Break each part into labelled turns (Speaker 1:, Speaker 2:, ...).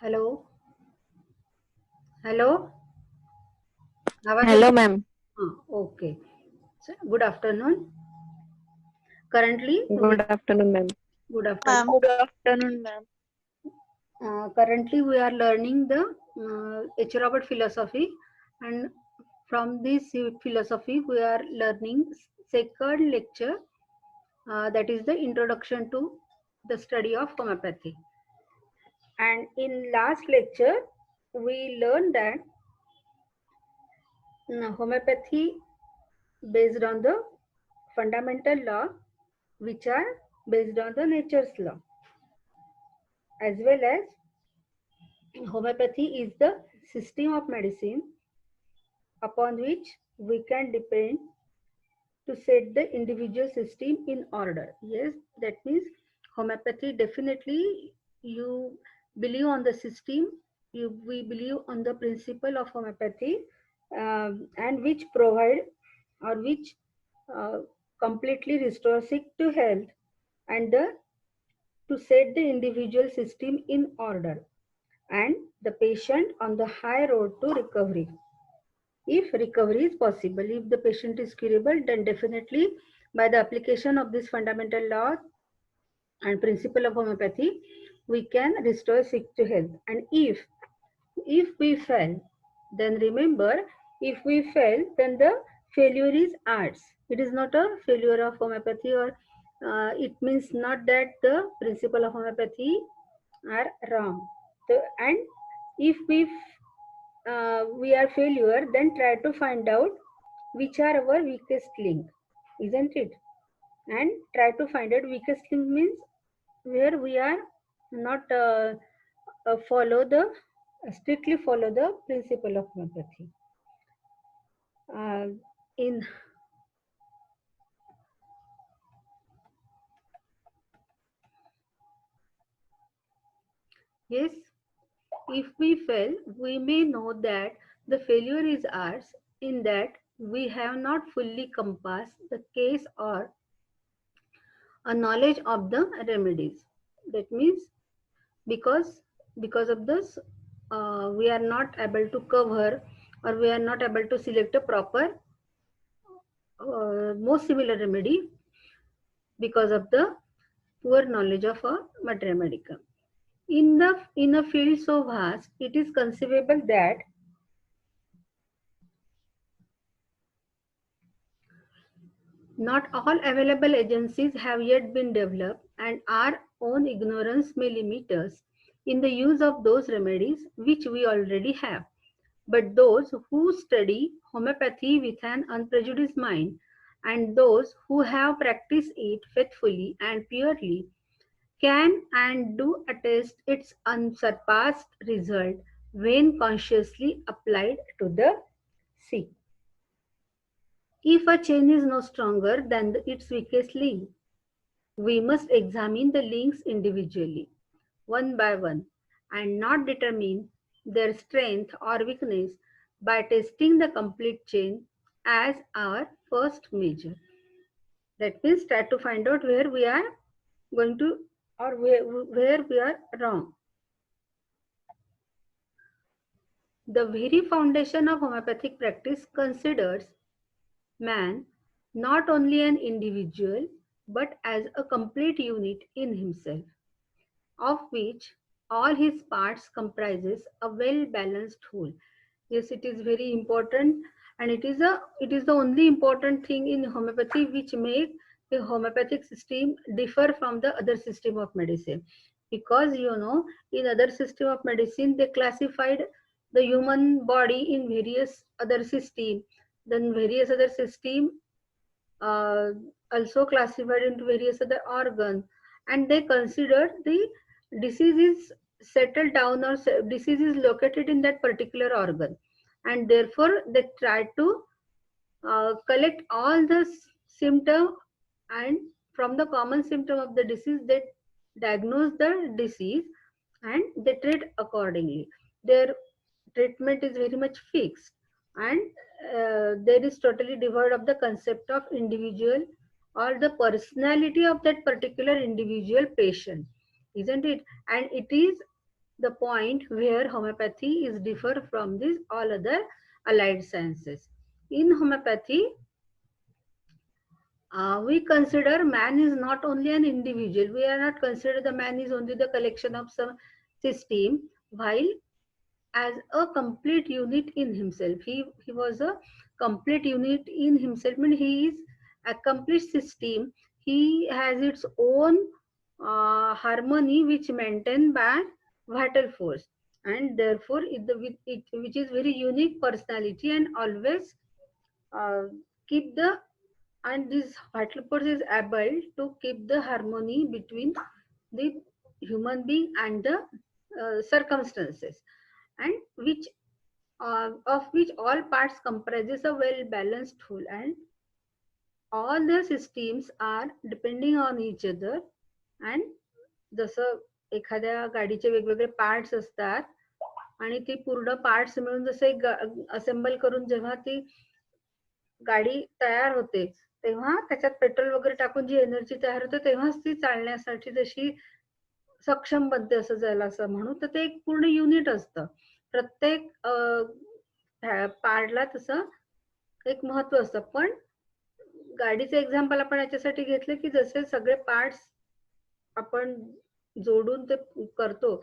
Speaker 1: Hello. Hello. आवाज
Speaker 2: Hello,
Speaker 1: येतो?
Speaker 2: ma'am.
Speaker 1: Okay. So, good afternoon. Currently,
Speaker 2: Good afternoon, ma'am.
Speaker 1: good afternoon.
Speaker 2: Good afternoon, ma'am.
Speaker 1: Currently, we are learning the H. Robert philosophy, and from this philosophy, we are learning second lecture. That is the introduction to the study of homeopathy. And in last lecture, we learned that homeopathy based on the fundamental law which are based on the nature's law, as well as homeopathy is the system of medicine upon which we can depend to set the individual system in order. Yes, that means homeopathy definitely you believe on the system, we believe on the principle of homeopathy, and which provide or which uh, completely restore sick to health and to set the individual system in order and the patient on the high road to recovery. If recovery is possible, if the patient is curable, then definitely by the application of this fundamental law and principle of homeopathy, we can restore sick to health. And if we fail, then remember, if we fail, then the failure is ours. It is not a failure of homeopathy, or it means not that the principle of homeopathy are wrong. So, and if we are failure, then try to find out which are our weakest link, isn't it? And try to find out weakest link means where we are not follow the strictly follow the principle of homeopathy. In Yes, if we fail, we may know that the failure is ours in that we have not fully compassed the case or a knowledge of the remedies. That means because of this, we are not able to cover or we are not able to select a proper most similar remedy because of the poor knowledge of a materia medica. In a field so vast, it is conceivable that not all available agencies have yet been developed, and our own ignorance may limit us in the use of those remedies which we already have. But those who study homeopathy with an unprejudiced mind, and those who have practiced it faithfully and purely, can and do attest its unsurpassed result when consciously applied to the sick. If a chain is no stronger than its weakest link, we must examine the links individually, one by one, and not determine their strength or weakness by testing the complete chain as our first measure. That means try to find out where we are going to or where we are wrong. The very foundation of homeopathic practice considers man not only an individual but as a complete unit in himself, of which all his parts comprises a well balanced whole. Yes, it is very important, and it is the only important thing in homeopathy which make the homeopathic system differ from the other system of medicine. Because in other system of medicine they classified the human body in various other system, then various other system uh, also classified into various other organs, and they considered the disease is settled down or disease is located in that particular organ, and therefore they try to collect all the symptom, and from the common symptom of the disease they diagnose the disease and they treat accordingly. Their treatment is very much fixed, and there is totally devoid of the concept of individual or the personality of that particular individual patient, isn't it? And it is the point where homeopathy is differ from these all other allied sciences. In homeopathy, we consider man is not only an individual. We are not consider the man is only the collection of some system, while as a complete unit in himself. He was a complete unit in himself. I mean, he is a complete system. He has its own harmony which maintained by vital force, and therefore which is very unique personality and always uh, keep the, and this vital force is able to keep the harmony between the human being and the circumstances, and which of which all parts comprises a well balanced whole, and all the systems are depending on each other. and जसं एखाद्या गाडीचे वेगवेगळे parts असतात आणि ते पूर्ण parts मिळून जसे असेंबल करून जेव्हा ती गाडी तयार होते, तेव्हा त्याच्यात पेट्रोल वगैरे टाकून जी एनर्जी तयार होते, तेव्हाच ती चालण्यासाठी जशी सक्षम बनते असं ज्याला असं म्हणू, तर ते एक पूर्ण युनिट असतं. प्रत्येक पार्टला तसं एक महत्व असतं. पण गाडीचं एक्झाम्पल आपण याच्यासाठी घेतलं की जसे सगळे पार्ट्स आपण जोडून ते करतो,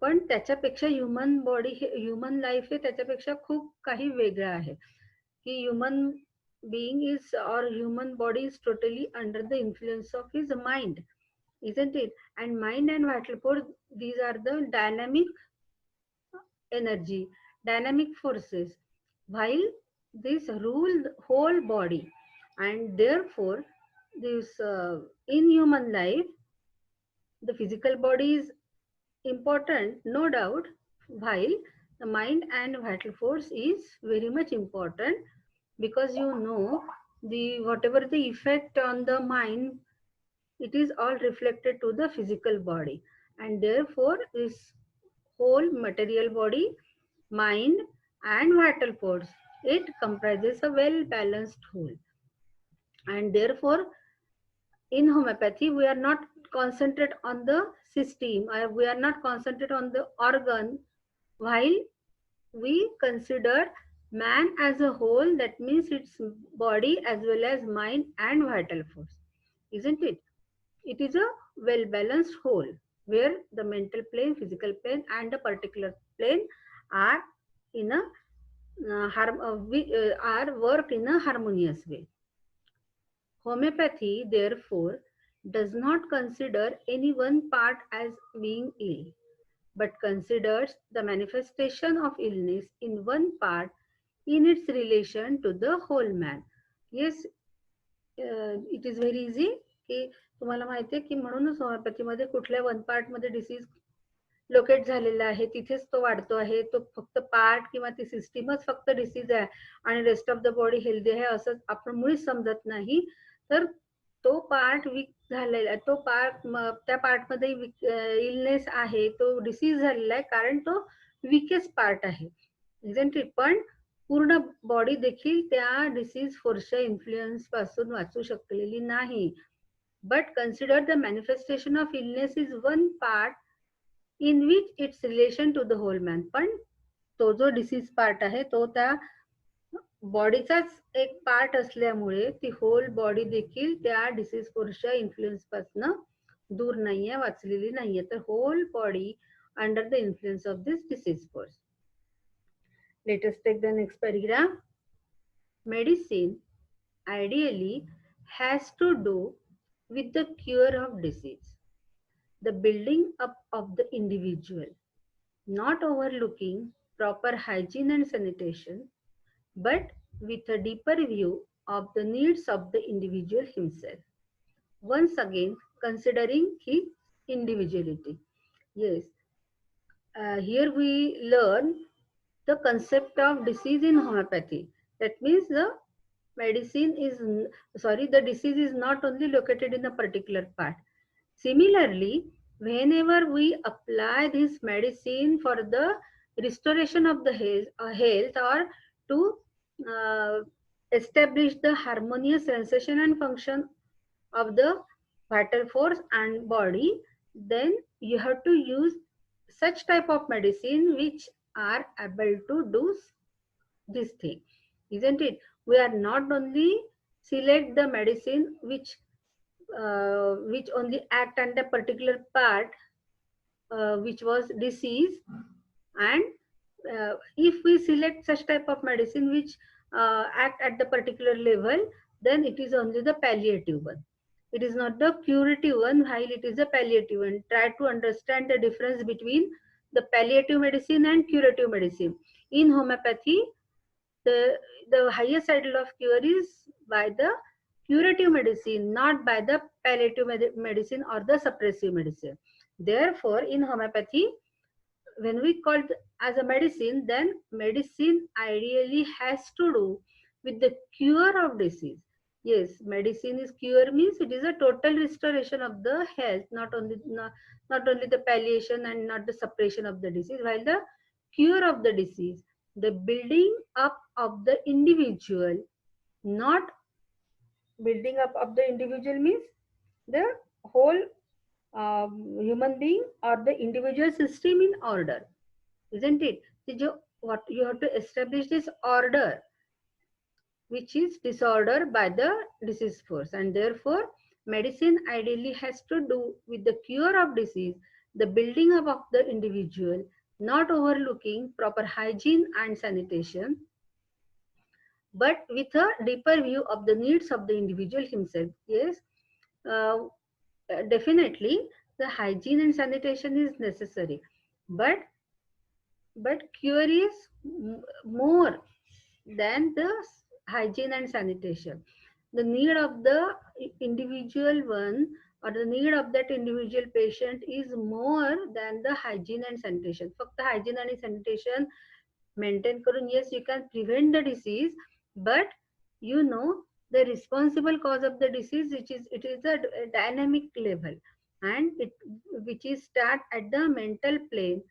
Speaker 1: पण त्याच्यापेक्षा ह्युमन बॉडी हे ह्युमन लाईफ हे त्याच्यापेक्षा खूप काही वेगळं आहे. की human being is or human body is totally under the influence of his mind, isn't it? And mind and vital force, these are the dynamic energy, dynamic forces, while this rule the whole body. And therefore this in human life, the physical body is important, no doubt, while the mind and vital force is very much important, because you know the whatever the effect on the mind, it is all reflected to the physical body. And therefore this whole material body, mind and vital force, it comprises a well balanced whole. And therefore in homeopathy we are not concentrate on the system, we are not concentrate on the organ, while we consider man as a whole, that means its body as well as mind and vital force, isn't it? It is a well balanced whole where the mental plane, physical plane and the particular plane are in a are work in a harmonious way. Homeopathy, therefore, does not consider any one part as being ill, but considers the manifestation of illness in one part in its relation to the whole man. Yes, it is very easy की तुम्हाला माहिती आहे की म्हणूनच होमिओपॅथीमध्ये कुठल्या one part मध्ये disease locate झालेला आहे, तिथेच तो वाढतो आहे. तो फक्त पार्ट किंवा ती सिस्टीमच फक्त डिसीज आहे आणि rest of the body healthy आहे असं आपण मुळीच समजत नाही. तर तो पार्ट वीक झालेला, तो पार्ट त्या पार्टमध्ये इलनेस आहे, तो डिसीज झालेला आहे कारण तो वीकेस्ट पार्ट आहे, इजंट इट? पण पूर्ण बॉडी देखील त्या डिसीज फोर्सच्या इन्फ्लुएन्स पासून वाचू शकलेली नाही. But consider the manifestation of illness is one part in which its relation to the whole man. पण तो जो डिसीज पार्ट आहे तो त्या बॉडीचाच एक पार्ट असल्यामुळे ती होल बॉडी देखील त्या डिसीज फोर्सच्या इन्फ्लुएन्स पासून दूर नाहीये, वाचलेली नाहीये. तर whole body under the influence of this disease force. Let us take the next paragraph. Medicine ideally has to do with the cure of disease, the building up of the individual, not overlooking proper hygiene and sanitation, but with a deeper view of the needs of the individual himself. Once again, considering his individuality. Yes, here we learn the concept of disease in homeopathy. That means the medicine is, the disease is not only located in a particular part. Similarly, whenever we apply this medicine for the restoration of the health or to establish the harmonious sensation and function of the vital force and body, then you have to use such type of medicine which are able to do this thing, isn't it? We are not only select the medicine which only act on the particular part which was disease, and if we select such type of medicine which act at the particular level, then it is only the palliative one. It is not the curative one, while it is a palliative one. Try to understand the difference between the palliative medicine and curative medicine. In homeopathy, the highest idol of cure is by the curative medicine, not by the palliative medicine or the suppressive medicine. Therefore, in homeopathy, when we call it as a medicine, then medicine ideally has to do with the cure of disease. Yes, medicine is cure means it is a total restoration of the health, not only the palliation and not the suppression of the disease. While the cure of the disease, the building up of the individual, not building up of the individual means the whole human being or the individual system in order, isn't it? What you have to establish this order, which is disorder by the disease force, and therefore medicine ideally has to do with the cure of disease, the building up of the individual, not overlooking proper hygiene and sanitation, but with a deeper view of the needs of the individual himself. Yes, uh, definitely the hygiene and sanitation is necessary, but cure is more than the hygiene and sanitation. The need of the individual one or the need of that individual patient is more than the hygiene and sanitation. फक्त hygiene and sanitation maintain करून, yes, you can prevent the disease, but you know the responsible cause of the disease, which is it is a dynamic level, and it which is start at the mental plane.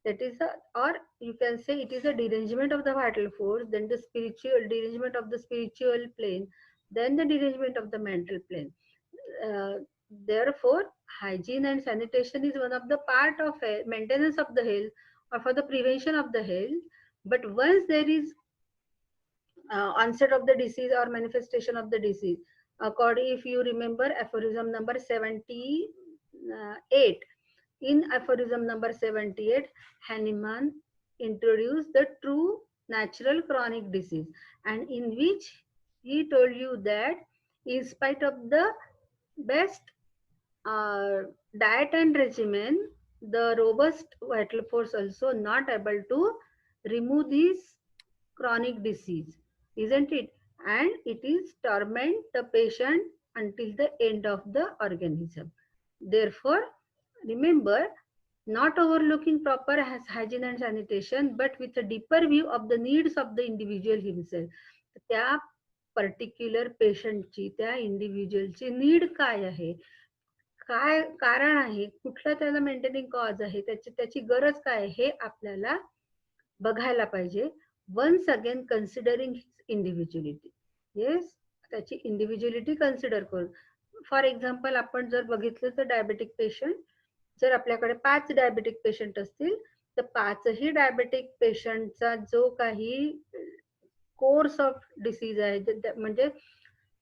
Speaker 1: That is a, or you can say it is a derangement of the vital force, then the spiritual derangement of the spiritual plane, then the derangement of the mental plane. uh, Therefore hygiene and sanitation is one of the part of maintenance of the health or for the prevention of the health. But once there is onset of the disease or manifestation of the disease, according, if you remember aphorism number 78, in aphorism number 78, Hahnemann introduced the true natural chronic disease, and in which he told you that in spite of the best uh, diet and regimen, the robust vital force also not able to remove this chronic disease, isn't it? And it is torment the patient until the end of the organism. Therefore, remember, not overlooking proper hygiene and sanitation, but with a deeper view of the needs of the individual himself. त्या particular पेशंटची, त्या इंडिव्हिज्युअलची need काय आहे, काय कारण आहे, कुठला त्याला maintaining cause आहे, त्याची गरज काय आहे, हे आपल्याला बघायला पाहिजे. Once again considering his individuality. Yes, त्याची इंडिव्हिज्युअलिटी कन्सिडर करून. फॉर एक्झाम्पल, आपण जर बघितलं तर डायबेटिक पेशंट, जर आपल्याकडे 5 डायबेटिक पेशंट असतील तर 5ही डायबेटिक पेशंटचा जो काही कोर्स ऑफ डिसीज आहे, म्हणजे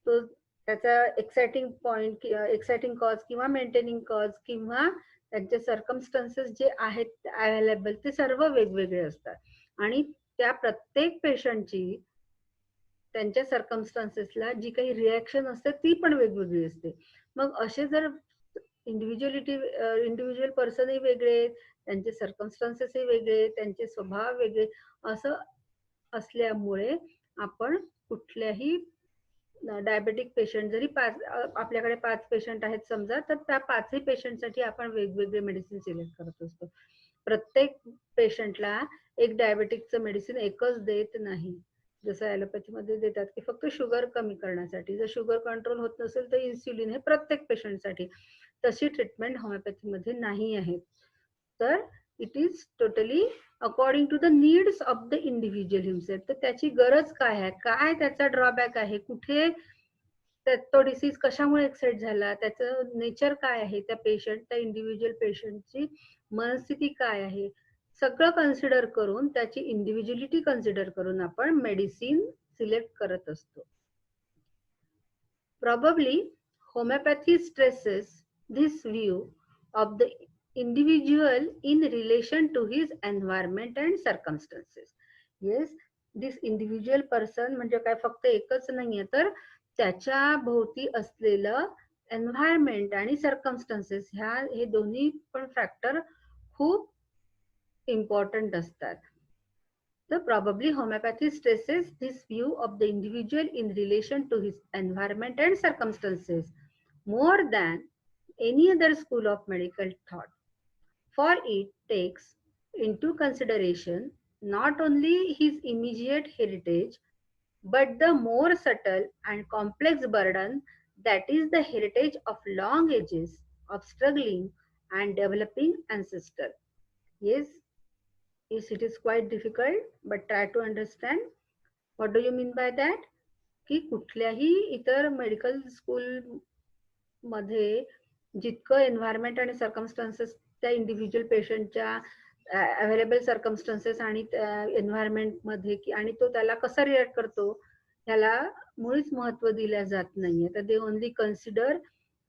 Speaker 1: तो त्याचा एक्साइटिंग पॉइंट, एक्साइटिंग कॉज किंवा मेंटेनिंग कॉज किंवा त्यांचे सर्कमस्टन्सेस जे आहेत अवेलेबल, ते सर्व वेगवेगळे असतात. आणि त्या प्रत्येक पेशंटची त्यांच्या सर्कमस्टन्सेसला जी काही रिॲक्शन असते ती पण वेगवेगळी असते. मग असे जर इंडिव्हिज्युअल पर्सनही वेगळे, त्यांचे सर्कमस्टन्सेसही वेगळे, त्यांचे स्वभाव वेगळे, असं असल्यामुळे आपण कुठल्याही डायबेटिक पेशंट, जरी आपल्याकडे 5 पेशंट आहेत समजा, तर त्या 5ही पेशंटसाठी आपण वेगवेगळे मेडिसिन सिलेक्ट करत असतो. प्रत्येक पेशंटला एक डायबेटिकचं मेडिसिन एकच देत नाही. जसं ॲलोपॅथीमध्ये देतात की फक्त शुगर कमी करण्यासाठी, जर शुगर कंट्रोल होत नसेल तर इन्सुलिन, हे प्रत्येक पेशंटसाठी. तशी ट्रीटमेंट होमिओपॅथीमध्ये नाही आहे. तर it is totally according to the needs of the individual himself. तर त्याची गरज काय आहे, काय त्याचा ड्रॉबॅक आहे, कुठे तो डिसीज कशामुळे एक्साइट झाला, त्याचं नेचर काय आहे, त्या पेशंट, त्या इंडिव्हिज्युअल पेशंटची मनस्थिती काय आहे, सगळं कन्सिडर करून त्याची इंडिव्हिज्युअलिटी कन्सिडर करून आपण मेडिसिन सिलेक्ट करत असतो. Probably homeopathy stresses this view of the individual in relation to his environment and circumstances. Yes, this individual person म्हणजे काय फक्त एकच नाहीये, तर त्याच्या भोवती असलेलं एन्व्हायरमेंट आणि सर्कमस्टन्सेस हे दोन्ही पण फॅक्टर खूप इम्पॉर्टंट असतात. तर probably homeopathy stresses this view of the individual in relation to his environment and circumstances more than any other school of medical thought, for it takes into consideration not only his immediate heritage but the more subtle and complex burden that is the heritage of long ages of struggling and developing ancestor. Yes, it is quite difficult, but try to understand. What do you mean by that? की कुठल्याही इतर medical school मध्ये जितकं environment आणि circumstances त्या individual पेशंटच्या available circumstances आणि environment मध्ये आणि तो त्याला कसा रिॲक्ट करतो ह्याला मुळीच महत्व दिल्या जात नाहीये. तर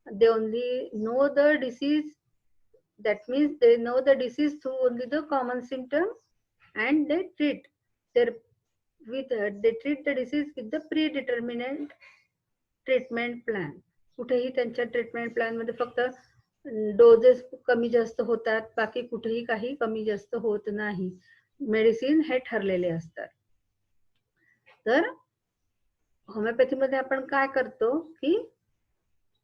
Speaker 1: they only know the disease. That means they know the disease through only the common symptom and they treat they treat the disease with the predetermined treatment plan. कुठेही त्यांच्या ट्रीटमेंट प्लॅन मध्ये फक्त डोजेस कमी जास्त होतात, बाकी कुठेही काही कमी जास्त होत नाही. मेडिसिन हे ठरलेले असतात. तर होमिओपॅथी मध्ये आपण काय करतो की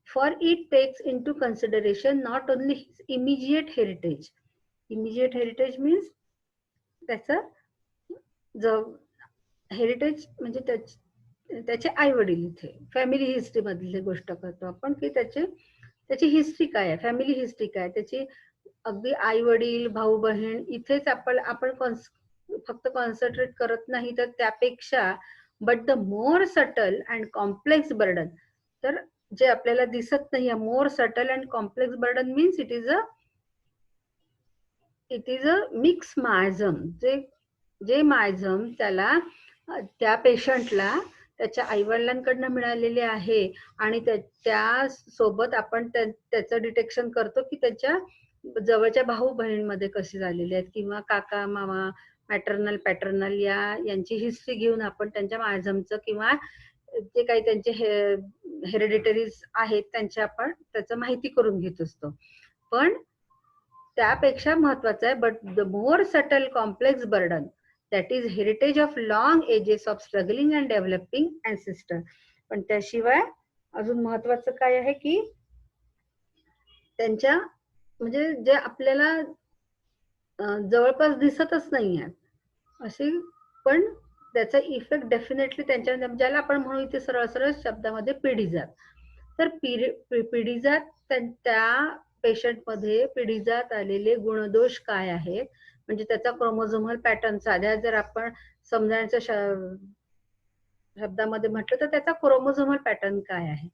Speaker 1: for it takes into consideration not only his immediate heritage. Immediate heritage means त्याचा हेरिटेज म्हणजे त्याचे आई वडील, इथे फॅमिली हिस्ट्री मधली गोष्ट करतो आपण की त्याची हिस्ट्री काय आहे, फॅमिली हिस्ट्री काय, त्याची अगदी आई वडील भाऊ बहीण इथेच आपण फक्त कॉन्सन्ट्रेट करत नाही, तर त्यापेक्षा but the more subtle and complex burden. तर जे आपल्याला दिसत नाही, more subtle and complex burden means it is a mix miasm. जे मायझम त्या पेशंटला त्याच्या आईवडिलांकडनं मिळालेले आहे आणि त्या सोबत आपण त्याचं डिटेक्शन करतो की त्याच्या जवळच्या भाऊ बहीणमध्ये कसे झालेले आहेत, किंवा काका मामा मॅटर्नल पॅटर्नल यांची हिस्ट्री घेऊन आपण त्यांच्या मायझमचं किंवा जे काही त्यांचे हेरिडिटरीज आहेत त्यांची आपण त्याचं माहिती करून घेत असतो. पण त्यापेक्षा महत्वाचं आहे but the more subtle complex burden that is heritage of long ages of struggling and developing ancestor. पण त्याशिवाय अजून महत्वाचं काय आहे की त्यांच्या म्हणजे जे आपल्याला जवळपास दिसतच नाही आहेत असे, पण त्याचा इफेक्ट डेफिनेटली त्यांच्या, ज्याला आपण म्हणू इथे सरळ सरळ शब्दामध्ये पिढीजात. तर पिढीजात त्या पेशंट मध्ये पिढीजात आलेले गुणदोष काय आहेत, म्हणजे त्याचा क्रोमोझोमल पॅटर्न साध्या जर आपण समजायचं शब्दामध्ये म्हटलं तर त्याचा क्रोमोझोमल पॅटर्न काय आहे,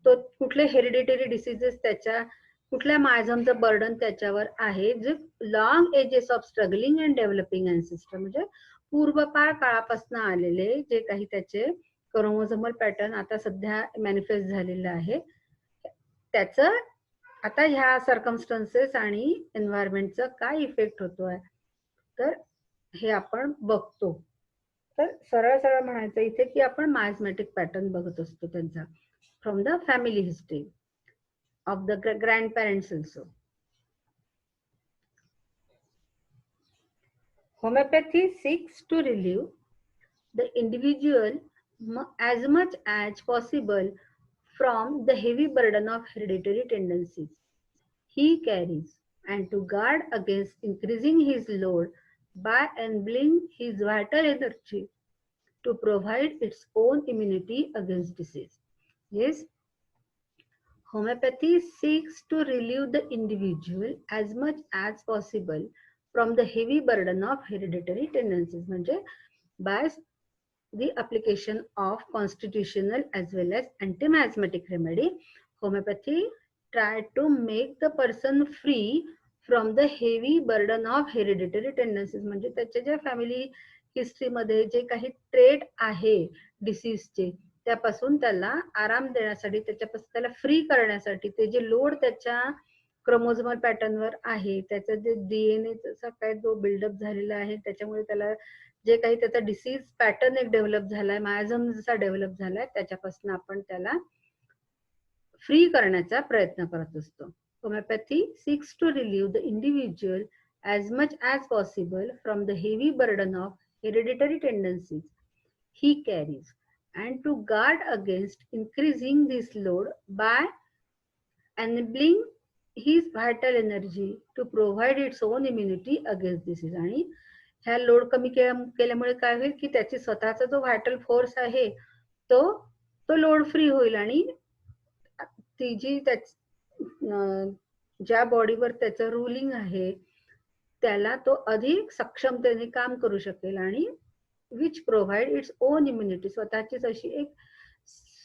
Speaker 1: तो कुठले हेरिडिटरी डिसीजेस त्याच्या कुठल्या मायझमचं बर्डन त्याच्यावर आहे, जे long ages of struggling and developing ancestor म्हणजे पूर्वपार काळापासून आलेले जे काही त्याचे क्रोमोझोमल पॅटर्न आता सध्या मॅनिफेस्ट झालेलं आहे, त्याचं आता ह्या सर्कमस्टन्सेस आणि एन्व्हायरमेंटचा काय इफेक्ट होतोय तर हे आपण बघतो. तर सरळ सरळ म्हणायचं इथे की आपण मायझमॅटिक पॅटर्न बघत असतो त्यांचा from the family history of the grandparents also. Homeopathy seeks to relieve the individual as much as possible from the heavy burden of hereditary tendencies he carries and to guard against increasing his load by enabling his vital energy to provide its own immunity against disease. Yes, homeopathy seeks to relieve the individual as much as possible from the heavy burden of hereditary tendencies. म्हणजे by the application of constitutional as well as anti-miasmatic remedy, homeopathy try to make the person free from the heavy burden of hereditary tendencies, म्हणजे त्याच्या ज्या family हिस्ट्रीमध्ये जे काही trait आहे डिसीजचे त्यापासून त्याला आराम देण्यासाठी, त्याच्यापासून त्याला फ्री करण्यासाठी, ते जे लोड त्याच्या क्रोमोझोमल पॅटर्नवर आहे, त्याचा जे डीएनएचा काय जो बिल्डअप झालेला आहे, त्याच्यामुळे त्याला जे काही त्याचा डिसीज पॅटर्न एक डेव्हलप झालाय, मायाझम जसा डेव्हलप झालाय, त्याच्यापासून आपण त्याला फ्री करण्याचा प्रयत्न करत असतो. Homeopathy seeks to relieve the individual as much as possible from the heavy burden of hereditary tendencies he carries, and to guard against increasing this load by enabling his vital energy to provide its own immunity against disease. आणि ह्या load कमी केल्यामुळे काय होईल की त्याची स्वतःचा जो व्हायटल फोर्स आहे तो तो लोड फ्री होईल आणि ती जी ज्या बॉडीवर त्याचं रुलिंग आहे त्याला तो अधिक सक्षमतेने काम करू शकेल आणि विच प्रोव्हाइड इट्स ओन इम्युनिटी, स्वतःचीच अशी एक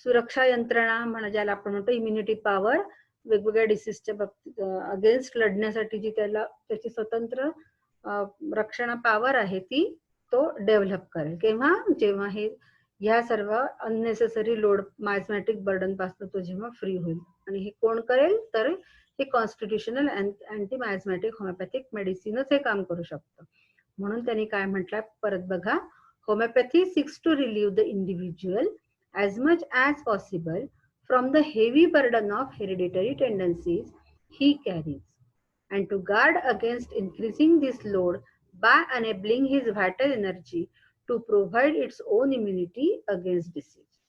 Speaker 1: सुरक्षा यंत्रणा म्हणा ज्याला आपण म्हणतो इम्युनिटी पॉवर, वेगवेगळ्या डिसीजच्या बाबतीत अगेन्स्ट लढण्यासाठी जी त्याला त्याची स्वतंत्र रक्षणा पॉवर आहे ती तो डेव्हलप करेल. केव्हा? जेव्हा हे ह्या सर्व अननेसेसरी लोड मायझमॅटिक बर्डन पासून तो जेव्हा फ्री होईल. आणि हे कोण करेल? तर हे कॉन्स्टिट्युशनल अँटी मायझमॅटिक होमिओपॅथिक मेडिसिनच हे काम करू शकतं. म्हणून त्यांनी काय म्हटलं परत बघा, homoeopathy seeks to relieve the individual as much as possible from the heavy burden of hereditary tendencies he carries, and to guard against increasing this load by enabling his vital energy to provide its own immunity against disease.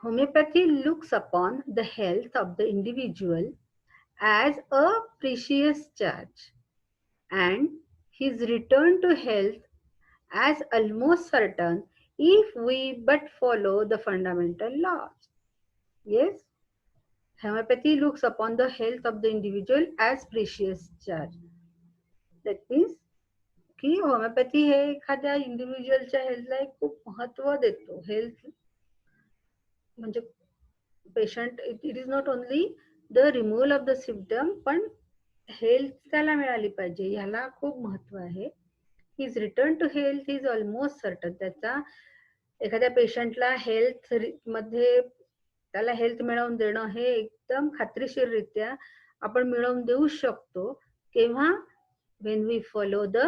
Speaker 1: Homeopathy looks upon the health of the individual as a precious charge, and his return to health as almost certain if we but follow the fundamental laws. Yes, homeopathy looks upon the health of the individual as precious charge. That means की homoeopathy हे एखाद्या इंडिव्हिज्युअलच्या हेल्थला एक खूप महत्व देतो. Health म्हणजे patient, it is not only the removal of the symptom, पण हेल्थ त्याला मिळाली पाहिजे ह्याला खूप महत्व आहे. His return to health is almost certain, त्याचा एखाद्या पेशंटला हेल्थ मध्ये त्याला हेल्थ मिळवून देणं हे एकदम खात्रीशीररित्या आपण मिळवून देऊ शकतो. केव्हा? When we follow the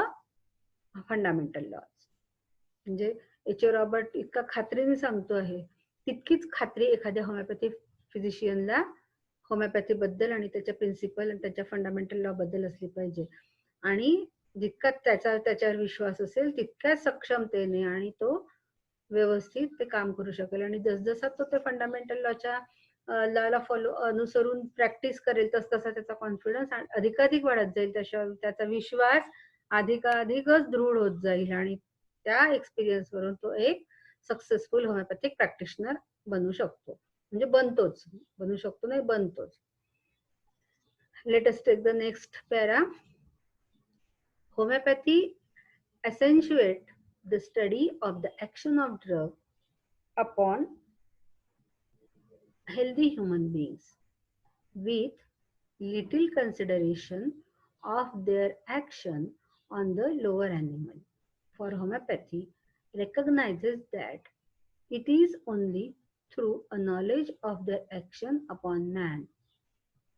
Speaker 1: fundamental laws. म्हणजे एच ओ रॉबर्ट इतका खात्रीने सांगतो आहे, तितकीच खात्री एखाद्या होमिओपॅथी फिजिशियनला होमिओपॅथी बद्दल आणि त्याच्या प्रिन्सिपल आणि त्याच्या फंडामेंटल लॉ बद्दल असली पाहिजे. आणि जितका त्याच्यावर विश्वास असेल तितक्या सक्षमतेने आणि तो व्यवस्थित ते काम करू शकेल. आणि जसजसा तो ते फंडामेंटल लॉच्या लॉला फॉलो अनुसरून प्रॅक्टिस करेल तसतसा त्याचा कॉन्फिडन्स अधिकाधिक वाढत जाईल, त्याचा विश्वास अधिकाधिकच दृढ होत जाईल आणि त्या एक्सपिरियन्स वरून तो एक सक्सेसफुल होमिओपॅथिक प्रॅक्टिशनर बनू शकतो. म्हणजे बनू शकतो नाही, बनतोच. Let us take the next para. Homeopathy accentuate the study of the action of drug upon healthy human beings with little consideration of their action on the lower animal. For homeopathy recognizes that it is only through a knowledge of their action upon man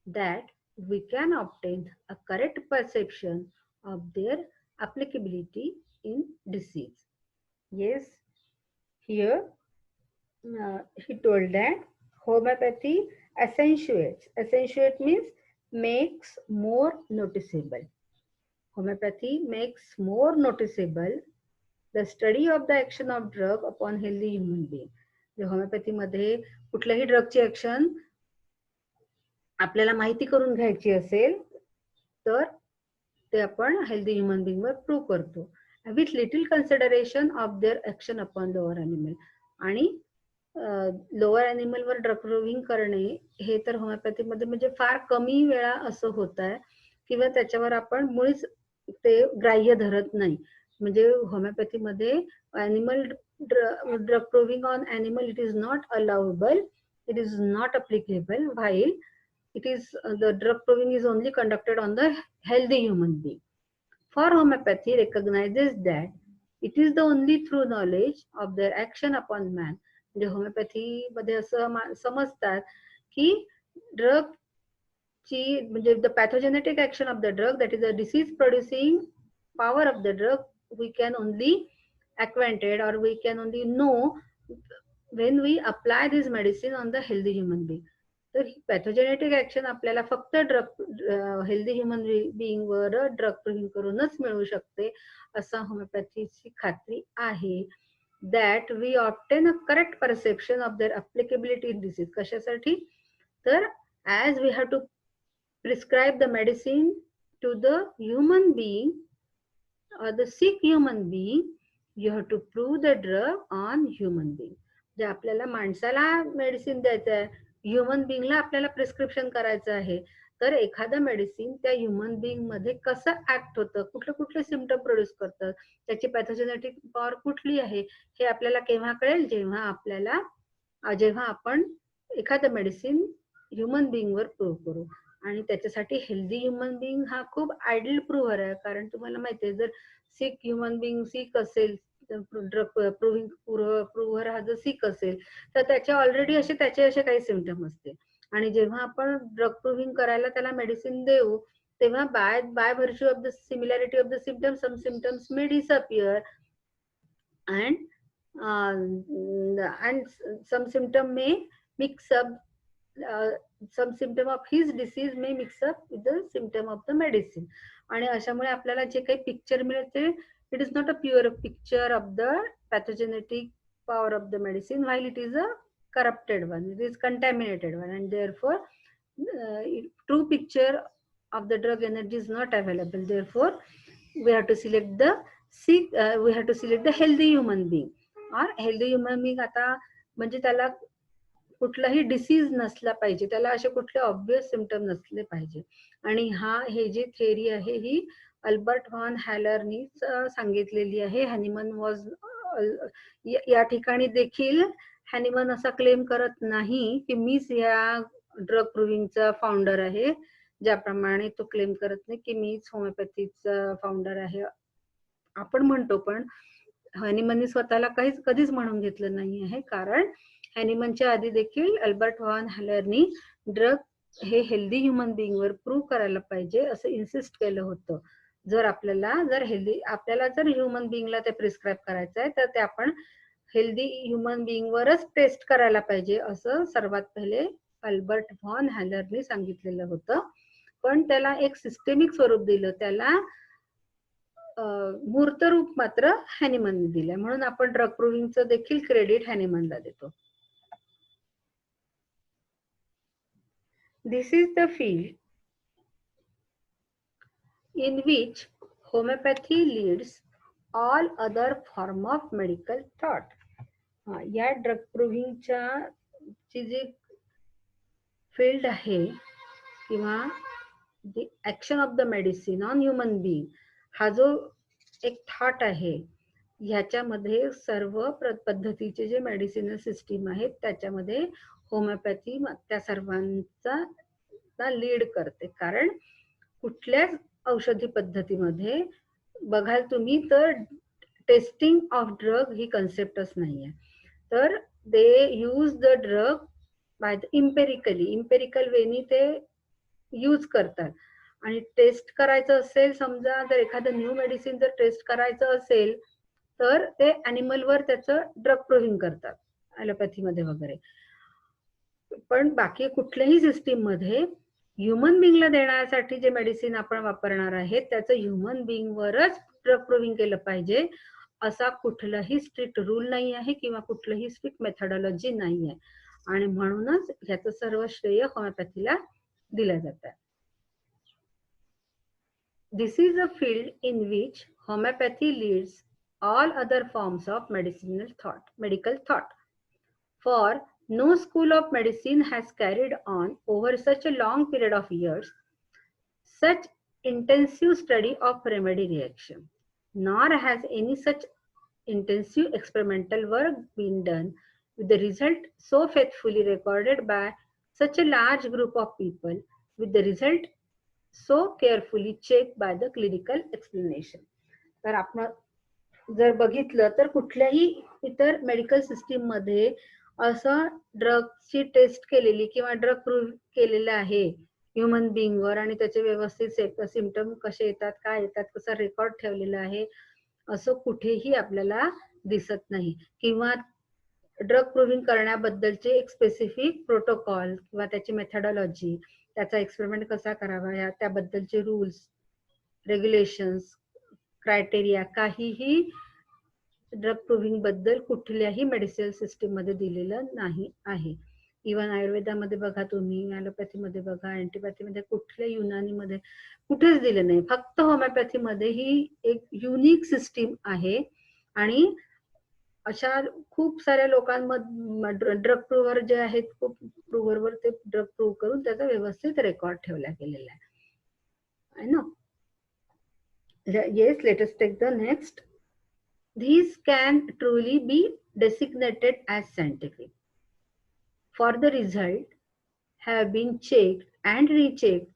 Speaker 1: that we can obtain a correct perception of their applicability in disease. Yes, here he told that homeopathy accentuate means makes more noticeable. Homeopathy makes more noticeable the study of the action of drug upon healthy human being. Homoeopathy मध्ये कुठल्याही ड्रगची action आपल्याला माहिती करून घ्यायची असेल तर ते आपण हेल्दी ह्युमन बिंग वर प्रूव्ह करतो with little consideration of their action upon lower animal. आणि लोअर अॅनिमल वर ड्रग प्रूव्हिंग करणे हे तर होमिओपॅथी मध्ये म्हणजे फार कमी वेळा असं होत आहे किंवा त्याच्यावर आपण मुळीच ते ग्राह्य धरत नाही. म्हणजे होमिओपॅथी मध्ये animal drug proving on animal it is not allowable, it is not applicable, while it is the drug proving is only conducted on the healthy human being. For homeopathy recognizes that it is the only true knowledge of their action upon man. म्हणजे homeopathy मध्ये असं समजतात की drug ची म्हणजे the pathogenic action of the drug, that is the disease producing power of the drug, we can only acquainted or we can only know when we apply this medicine on the healthy human being. तर ही पॅथोजेनेटिक action आपल्याला फक्त drug healthy human being वर drug proving करूनच मिळू शकते असं होमिओपॅथीची खात्री आहे. That we obtain a correct perception of their applicability in disease. कशासाठी? तर as we have to prescribe the medicine to the human being or the sick human being, you have to prove the drug on human being. जे आपल्याला माणसाला medicine द्यायचं आहे, human बिईंगला आपल्याला prescription करायचं आहे, तर एखादं मेडिसिन त्या ह्युमन बिईंग मध्ये कसं ऍक्ट होतं, कुठले कुठले सिम्पटम प्रोड्यूस करतं, त्याची पॅथोजेनेटिक पॉवर कुठली आहे, हे आपल्याला केव्हा कळेल? जेव्हा आपण एखादं मेडिसिन ह्युमन बिईंग वर प्रूव्ह करू. आणि त्याच्यासाठी हेल्दी ह्युमन बिईंग हा खूप आयडियल प्रूव्हर आहे. कारण तुम्हाला माहिती आहे, जर सिक ह्युमन बिईंग सिक असेल, ड्रग प्रूव्हिंग प्रूव्हर हा जर सिक असेल तर त्याचे ऑलरेडी त्याचे असे काही सिम्पटम असते. आणि जेव्हा आपण ड्रग प्रूव्हिंग करायला त्याला मेडिसिन देऊ तेव्हा by virtue of the similarity of the symptom some symptoms may disappear and some symptom may mix up, some symptom of his disease may mix up with the symptom of the medicine. आणि अशामुळे आपल्याला जे काही picture मिळते, it is not a pure picture of the pathogenic power of the medicine, while it is a corrupted one, it is contaminated one, and therefore true picture of the drug energy is not available. Therefore we have to select the we have to select the healthy human being. or healthy human being आता म्हणजे त्याला कुठलाही disease नसला पाहिजे, त्याला असे कुठले obvious symptom नसले पाहिजे. आणि हे जी थेअरी आहे ही अल्बर्ट व्हॉन हॅलरनी सांगितलेली आहे. हॅनिमन वॉज या ठिकाणी देखील हॅनिमन असा क्लेम करत नाही की मीच या ड्रग प्रूव्हिंगचा फाउंडर आहे, ज्याप्रमाणे तो क्लेम करत नाही की मीच होमिओपॅथीचा फाउंडर आहे. आपण म्हणतो, पण हॅनिमननी स्वतःला कधीच म्हणून घेतलं नाही आहे. कारण हॅनिमनच्या आधी देखील अल्बर्ट व्हॉन हॅलरनी ड्रग हे हेल्दी ह्युमन बिईंग वर प्रूव्ह करायला पाहिजे असं इन्सिस्ट केलं होतं. जर आपल्याला ह्युमन बिईंगला ते प्रिस्क्राईब करायचं आहे तर ते आपण हेल्दी ह्युमन बिईंग वरच टेस्ट करायला पाहिजे असं सर्वात पहिले अल्बर्ट व्हॉन हॅलरनी सांगितलेलं होतं. पण त्याला एक सिस्टेमिक स्वरूप दिलं, त्याला मूर्त रूप मात्र हॅनिमनने दिलंय. म्हणून आपण ड्रग प्रूव्हिंगचं देखील क्रेडिट हॅनिमनला देतो. This is the field in which homeopathy leads all other form of medical thought. या ड्रग प्रूव्हिंगच्या ची जी फील्ड आहे किंवा the action of the medicine on human being हा जो एक थॉट आहे, ह्याच्यामध्ये सर्व पद्धतीचे जे मेडिसिनल सिस्टीम आहेत त्याच्यामध्ये होमिओपॅथी त्या सर्वांचा लीड करते. कारण कुठल्याच औषधी पद्धतीमध्ये बघाल तुम्ही तर टेस्टिंग ऑफ ड्रग ही कन्सेप्टच नाहीये. तर they use the drug by the empirical वेनी ते यूज करतात. आणि टेस्ट करायचं असेल, समजा जर एखादं न्यू मेडिसिन जर टेस्ट करायचं असेल तर ते ॲनिमलवर त्याचं ड्रग प्रूव्हिंग करतात ॲलोपॅथीमध्ये वगैरे. पण बाकी कुठल्याही सिस्टीम मध्ये ह्युमन बिईंगला देण्यासाठी जे मेडिसिन आपण वापरणार आहे त्याचं ह्युमन बिईंग वरच ड्रग प्रूव्हिंग केलं पाहिजे असा कुठलाही स्ट्रिक्ट रूल नाही आहे किंवा कुठलंही स्ट्रिक्ट मेथडॉलॉजी नाही आहे. आणि म्हणूनच ह्याचं सर्व श्रेय होमिओपॅथीला दिलं जातं. This is a field in which homeopathy leads all other forms of medical thought. For no school of medicine has carried on over such a long period of years such intensive study of remedy reaction, nor has any such intensive experimental work been done with the result so faithfully recorded by such a large group of people with the result so carefully checked by the clinical explanation. तर आपण जर बघितलं तर कुठल्याही इतर medical system मध्ये असं ड्रगची test केलेली किंवा ड्रग प्रूव्ह केलेलं आहे ह्युमन बिंगवर आणि त्याचे व्यवस्थित सिम्पटम कसे येतात, काय येतात, कसा रेकॉर्ड ठेवलेला आहे असं कुठेही आपल्याला दिसत नाही. किंवा ड्रग प्रूव्हिंग करण्याबद्दलचे एक स्पेसिफिक प्रोटोकॉल किंवा त्याची मेथडॉलॉजी, त्याचा एक्सपेरिमेंट कसा करावा त्याबद्दलचे रूल्स, रेग्युलेशन्स, क्रायटेरिया काहीही ड्रग प्रूव्हिंग बद्दल कुठल्याही मेडिसिनल सिस्टीम मध्ये दिलेलं नाही आहे. इव्हन आयुर्वेदामध्ये बघा तुम्ही, ॲलोपॅथीमध्ये बघा, अँटीपॅथीमध्ये, कुठल्या युनानीमध्ये कुठेच दिलं नाही. फक्त होमिओपॅथीमध्ये ही एक युनिक सिस्टीम आहे आणि अशा खूप साऱ्या लोकांमध्ये ड्रग प्रूव्हर जे आहेत, खूप प्रूव्हरवर ते ड्रग प्रूव्ह करून त्याचा व्यवस्थित रेकॉर्ड ठेवला गेलेला आहे ना. Yes, let us take the next. These can truly be designated as scientific, for the result have been checked and rechecked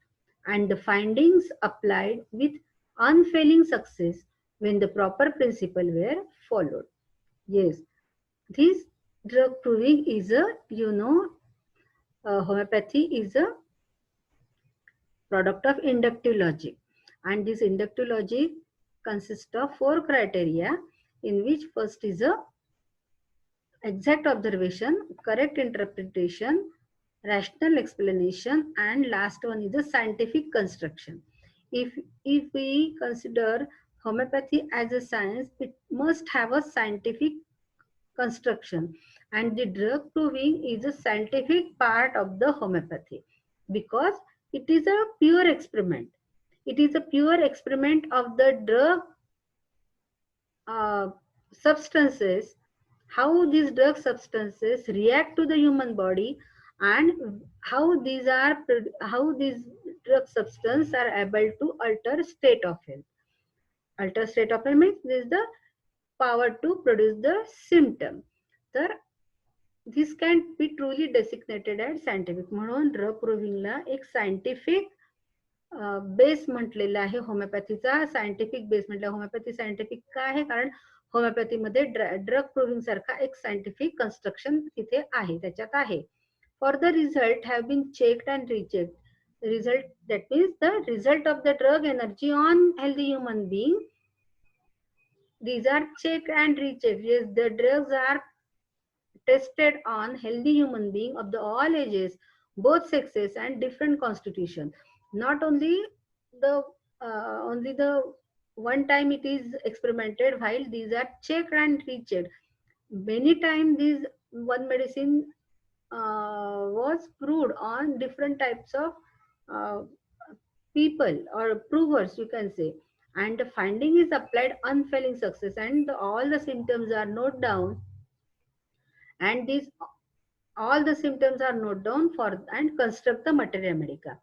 Speaker 1: and the findings applied with unfailing success when the proper principle were followed. Yes, this drug proving is a, homeopathy is a product of inductive logic, and this inductive logic consists of 4 criteria, in which first is a exact observation, correct interpretation, rational explanation, and last one is the scientific construction. If we consider homeopathy as a science, it must have a scientific construction, and the drug proving is a scientific part of the homeopathy because it is a pure experiment. It is a pure experiment of the drug substances, how these drug substances react to the human body, and how these drug substances are able to alter state of health. Alter state of health means this is the power to produce the symptom. तर this can be truly designated as scientific. म्हणून drug प्रूव्हिंगला एक scientific base म्हटलेला आहे. होमिओपॅथीचा scientific base म्हटलं. Homoeopathy scientific का आहे? कारण होमिओपॅथीमध्ये drug proving सारखा एक सायंटिफिक कन्स्ट्रक्शन तिथे आहे, त्याच्यात आहे. For the result have been checked and rechecked. Result, that means the result of the drug energy on healthy human being, these are checked and rechecked. Yes, the drugs are tested on healthy human being of the all ages, both sexes and different constitution. Not only the one time it is experimented, while these are checked and rechecked. Many times this one medicine was proved on different types of people or provers, you can say, and the finding is applied unfailing success, and all the symptoms are noted down, and these all the symptoms are noted down for and construct the materia medica.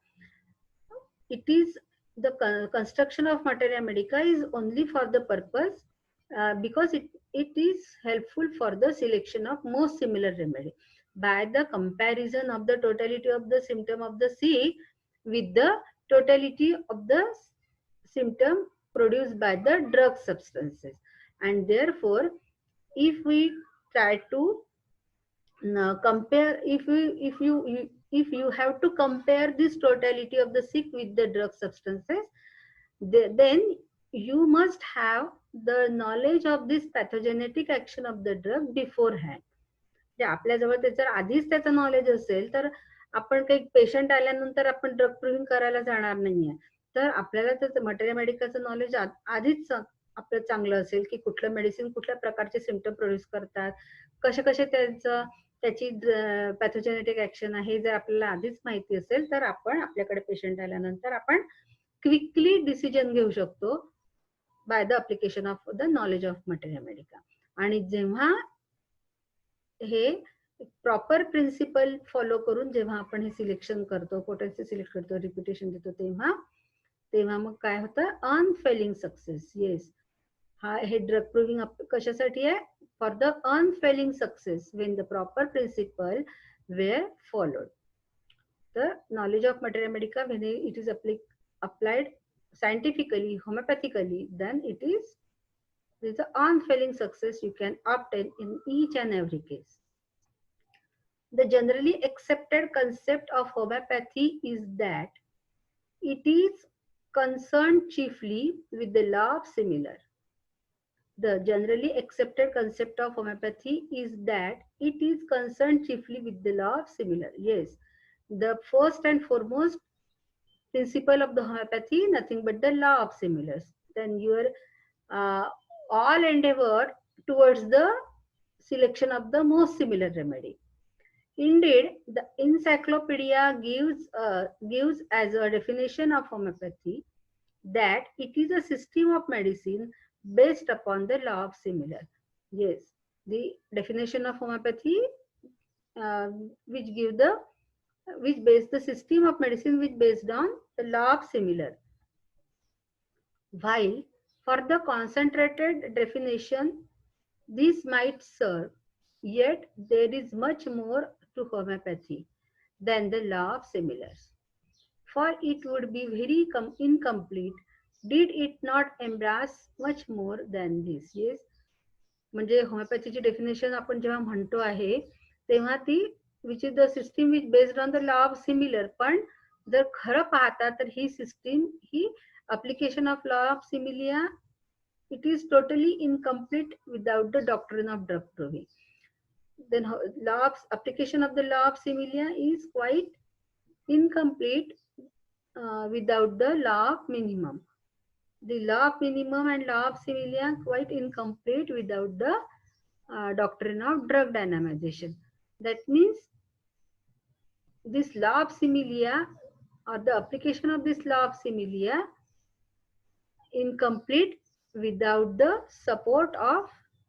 Speaker 1: It is the construction of materia medica is only for the purpose because it is helpful for the selection of most similar remedy by the comparison of the totality of the symptom of the sick with the totality of the symptom produced by the drug substances. And therefore, if we try to compare, if you have to compare this totality of the sick with the drug substances, then you must have the knowledge of this pathogenetic action of the drug beforehand. आपल्याजवळ त्याच्या आधीच त्याचं knowledge असेल तर आपण काही patient आल्यानंतर आपण ड्रग प्रूव्हिंग करायला जाणार नाहीये. तर आपल्याला त्याचं मटेरिया मेडिकलचं नॉलेज आधीच आपलं चांगलं असेल की कुठलं मेडिसिन कुठल्या प्रकारचे सिम्पटम प्रोड्यूस करतात, कसे कसे त्याची पॅथोजेनेटिक ऍक्शन आहे, जर आपल्याला आधीच माहिती असेल तर आपण आपल्याकडे पेशंट आल्यानंतर आपण क्विकली डिसिजन घेऊ शकतो by the application of the knowledge of materia medica. आणि जेव्हा हे प्रॉपर प्रिन्सिपल फॉलो करून जेव्हा आपण हे सिलेक्शन करतो, पोटेन्सी सिलेक्ट करतो, रिप्युटेशन देतो, तेव्हा मग काय होतं? Unfailing success. येस, हे ड्रग प्रूव्हिंग कशासाठी आहे? For the unfailing success when the proper principle were followed. The knowledge of materia medica, when it is applied scientifically, homeopathically, then it is there is an unfailing success you can obtain in each and every case. The generally accepted concept of homeopathy is that it is concerned chiefly with the law of similar. The generally accepted concept of homeopathy is that it is concerned chiefly with the law of similar. Yes, the first and foremost principle of the homeopathy, nothing but the law of similars. Then your uh, all endeavor towards the selection of the most similar remedy. Indeed, the encyclopedia gives as a definition of homeopathy that it is a system of medicine based upon the law of similar. Yes, the definition of homeopathy, uh, which give the which base the system of medicine which based on the law of similar. While for the concentrated definition, this might serve, yet there is much more to homeopathy than the law of similars. For it would be very incomplete did it not embrace much more than this. Yes, म्हणजे होमिओपॅथीची definition आपण जेव्हा म्हणतो आहे तेव्हा ती which is the system which based on the law of similar, पण जर खरं पाहता तर ही सिस्टीम ही application of law of similia it is totally incomplete without the doctrine of drug proving. Then law of application of the law of similia is quite incomplete without the law of minimum. The law of minimum and law of similia quite incomplete without the doctrine of drug dynamization. That means this law of similia or the application of this law of similia incomplete without the support of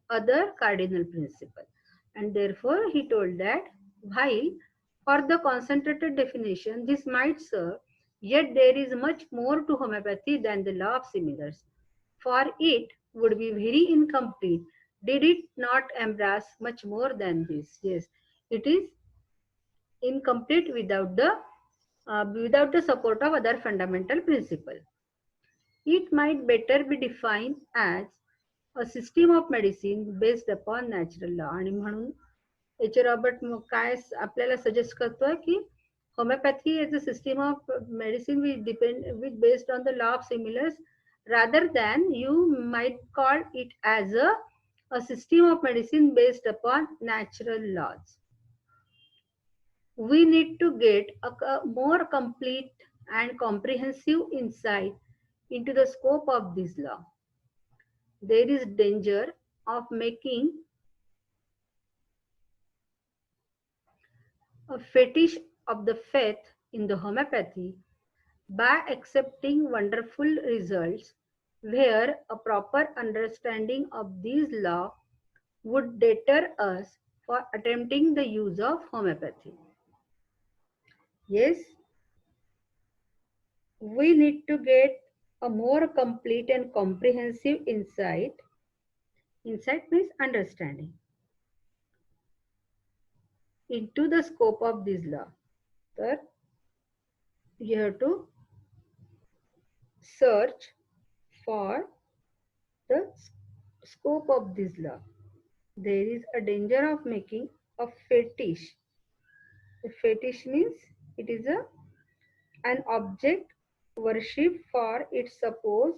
Speaker 1: other cardinal principle. And therefore he told that while for the concentrated definition this might serve, yet there is much more to homeopathy than the law of similars. For it would be very incomplete did it not embrace much more than this. Yes, it is incomplete without the support of other fundamental principle. It might better be defined as a system of medicine based upon natural law. आणि म्हणून H Robert काय आपल्याला suggest करतोय की homeopathy is a system of medicine which based on the law of similars, rather than you might call it as a system of medicine based upon natural laws. We need to get a more complete and comprehensive insight into the scope of this law. There is danger of making a fetish of the faith in the homeopathy by accepting wonderful results where a proper understanding of these law would deter us for attempting the use of homeopathy. Yes, we need to get a more complete and comprehensive insight. Insight means understanding into the scope of this law. So you have to search for the scope of this law. There is a danger of making a fetish. A fetish means it is an object worship for its supposed